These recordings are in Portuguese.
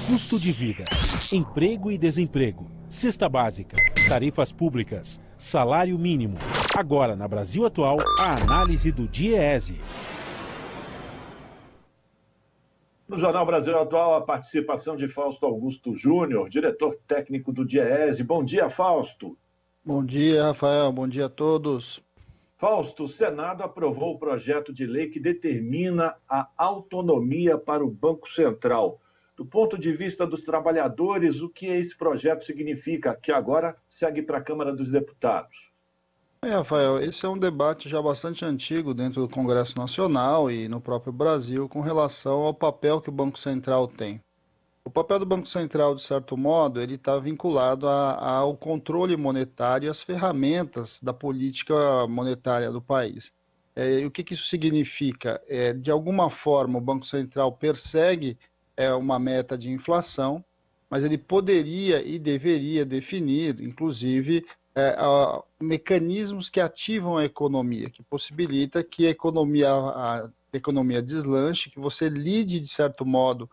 Custo de vida, emprego e desemprego, cesta básica, tarifas públicas, salário mínimo. Agora, na Brasil Atual, a análise do DIEESE. No Jornal Brasil Atual, a participação de Fausto Augusto Júnior, diretor técnico do DIEESE. Bom dia, Fausto. Bom dia, Rafael. Bom dia a todos. Fausto, o Senado aprovou o projeto de lei que determina a autonomia para o Banco Central. Do ponto de vista dos trabalhadores, o que esse projeto significa, que agora segue para a Câmara dos Deputados? Rafael, esse é um debate já bastante antigo dentro do Congresso Nacional e no próprio Brasil com relação ao papel que o Banco Central tem. O papel do Banco Central, de certo modo, ele está vinculado ao controle monetário e às ferramentas da política monetária do país. E o que isso significa? De alguma forma, o Banco Central persegue uma meta de inflação, mas ele poderia e deveria definir, inclusive, mecanismos que ativam a economia, que possibilita que a economia deslanche, que você lide, de certo modo,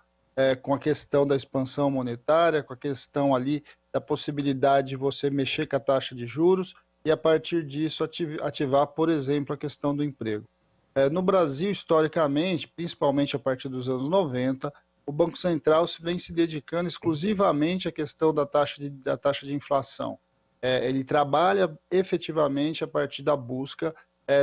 com a questão da expansão monetária, com a questão ali da possibilidade de você mexer com a taxa de juros e, a partir disso, ativar, por exemplo, a questão do emprego. No Brasil, historicamente, principalmente a partir dos anos 90, o Banco Central vem se dedicando exclusivamente à questão da taxa de inflação. Ele trabalha efetivamente a partir da busca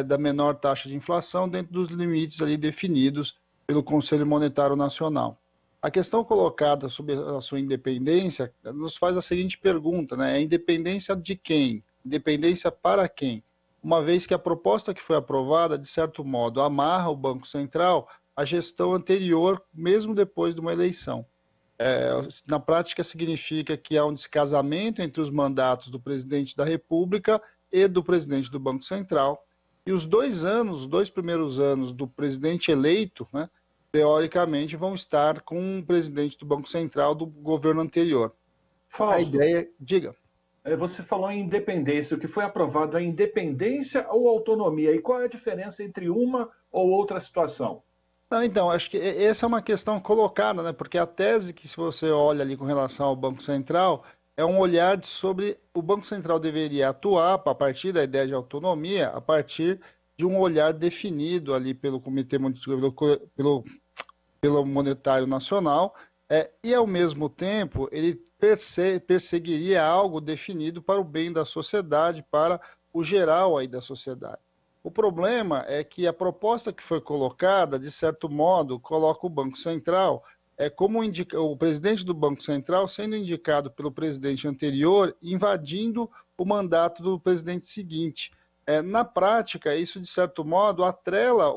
da menor taxa de inflação dentro dos limites ali definidos pelo Conselho Monetário Nacional. A questão colocada sobre a sua independência nos faz a seguinte pergunta, né? A independência de quem? Independência para quem? Uma vez que a proposta que foi aprovada, de certo modo, amarra o Banco Central à gestão anterior, mesmo depois de uma eleição. Na prática, significa que há um descasamento entre os mandatos do presidente da República e do presidente do Banco Central, e os dois primeiros anos do presidente eleito, né, teoricamente, vão estar com o presidente do Banco Central do governo anterior. Fausto, a ideia... Diga. Você falou em independência. O que foi aprovado é independência ou autonomia? E qual é a diferença entre uma ou outra situação? Não, então, acho que essa é uma questão colocada, né? Porque a tese que, se você olha ali com relação ao Banco Central, é um olhar sobre o Banco Central deveria atuar, a partir da ideia de autonomia, a partir de um olhar definido ali pelo Comitê pelo Monetário Nacional, e, ao mesmo tempo, ele perseguiria algo definido para o bem da sociedade, para o geral aí da sociedade. O problema é que a proposta que foi colocada, de certo modo, coloca o Banco Central como o presidente do Banco Central sendo indicado pelo presidente anterior, invadindo o mandato do presidente seguinte. Na prática, isso, de certo modo, atrela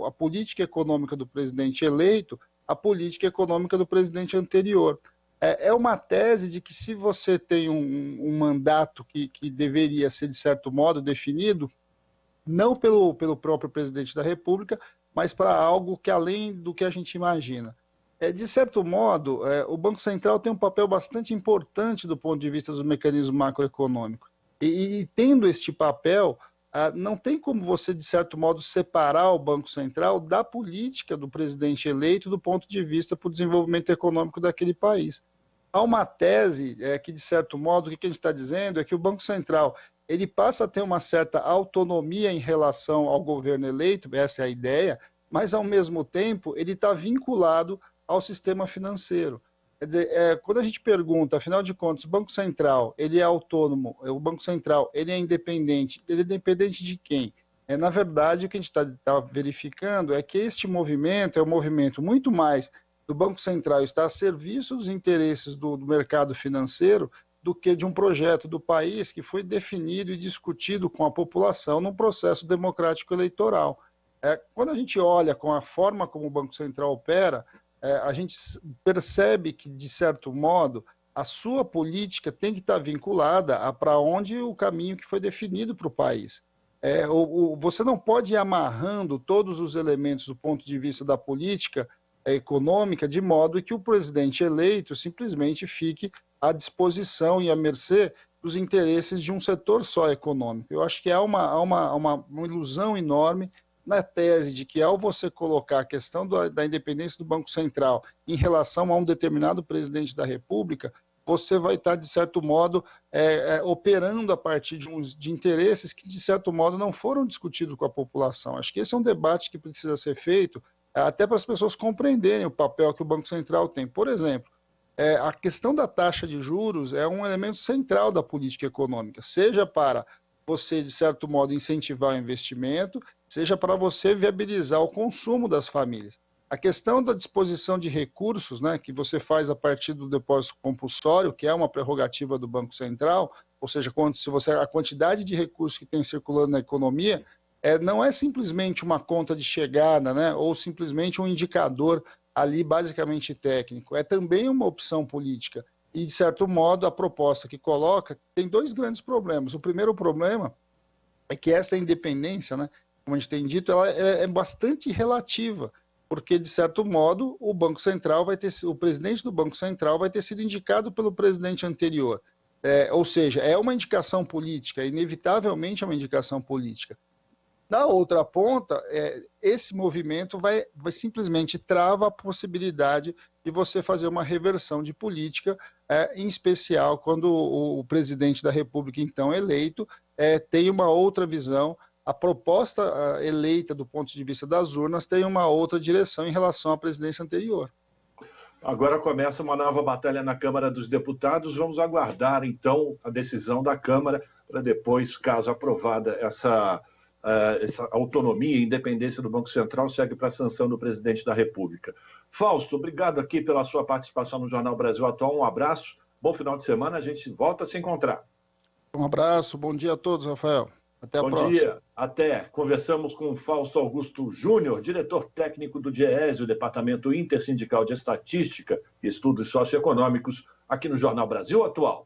a política econômica do presidente eleito à política econômica do presidente anterior. É uma tese de que, se você tem um mandato que deveria ser, de certo modo, definido, não pelo próprio presidente da República, mas para algo que além do que a gente imagina. De certo modo, o Banco Central tem um papel bastante importante do ponto de vista dos mecanismos macroeconômicos. E tendo este papel, não tem como você, de certo modo, separar o Banco Central da política do presidente eleito do ponto de vista para o desenvolvimento econômico daquele país. Há uma tese que, de certo modo, o que a gente está dizendo é que o Banco Central ele passa a ter uma certa autonomia em relação ao governo eleito, essa é a ideia, mas, ao mesmo tempo, ele está vinculado ao sistema financeiro. Quer dizer, quando a gente pergunta, afinal de contas, o Banco Central, ele é autônomo, o Banco Central, ele é independente de quem? Na verdade, o que a gente está verificando é que este movimento é um movimento muito mais do Banco Central estar a serviço dos interesses do mercado financeiro do que de um projeto do país que foi definido e discutido com a população num processo democrático eleitoral. Quando a gente olha com a forma como o Banco Central opera, a gente percebe que, de certo modo, a sua política tem que estar vinculada a para onde o caminho que foi definido para o país. Você não pode ir amarrando todos os elementos do ponto de vista da política econômica de modo que o presidente eleito simplesmente fique à disposição e à mercê dos interesses de um setor só econômico. Eu acho que há uma ilusão enorme na tese de que, ao você colocar a questão da independência do Banco Central em relação a um determinado presidente da República, você vai estar, de certo modo, operando a partir de interesses que, de certo modo, não foram discutidos com a população. Acho que esse é um debate que precisa ser feito, até para as pessoas compreenderem o papel que o Banco Central tem. Por exemplo, a questão da taxa de juros é um elemento central da política econômica, seja para você, de certo modo, incentivar o investimento, seja para você viabilizar o consumo das famílias. A questão da disposição de recursos, né, que você faz a partir do depósito compulsório, que é uma prerrogativa do Banco Central, ou seja, a quantidade de recursos que tem circulando na economia, não é simplesmente uma conta de chegada, né, ou simplesmente um indicador ali basicamente técnico, é também uma opção política. E, de certo modo, a proposta que coloca tem dois grandes problemas. O primeiro problema é que esta independência, né, como a gente tem dito, ela é bastante relativa, porque, de certo modo, o Banco Central o presidente do Banco Central vai ter sido indicado pelo presidente anterior. Ou seja, é uma indicação política, inevitavelmente é uma indicação política. Na outra ponta, esse movimento vai simplesmente trava a possibilidade de você fazer uma reversão de política, em especial quando o presidente da República, então eleito, tem uma outra visão. A proposta eleita do ponto de vista das urnas tem uma outra direção em relação à presidência anterior. Agora começa uma nova batalha na Câmara dos Deputados. Vamos aguardar, então, a decisão da Câmara para depois, caso aprovada essa autonomia e independência do Banco Central, segue para a sanção do presidente da República. Fausto, obrigado aqui pela sua participação no Jornal Brasil Atual. Um abraço, bom final de semana, a gente volta a se encontrar. Um abraço, bom dia a todos, Rafael. Até a próxima. Bom dia, até. Conversamos com Fausto Augusto Júnior, diretor técnico do DIEESE, o Departamento Intersindical de Estatística e Estudos Socioeconômicos, aqui no Jornal Brasil Atual.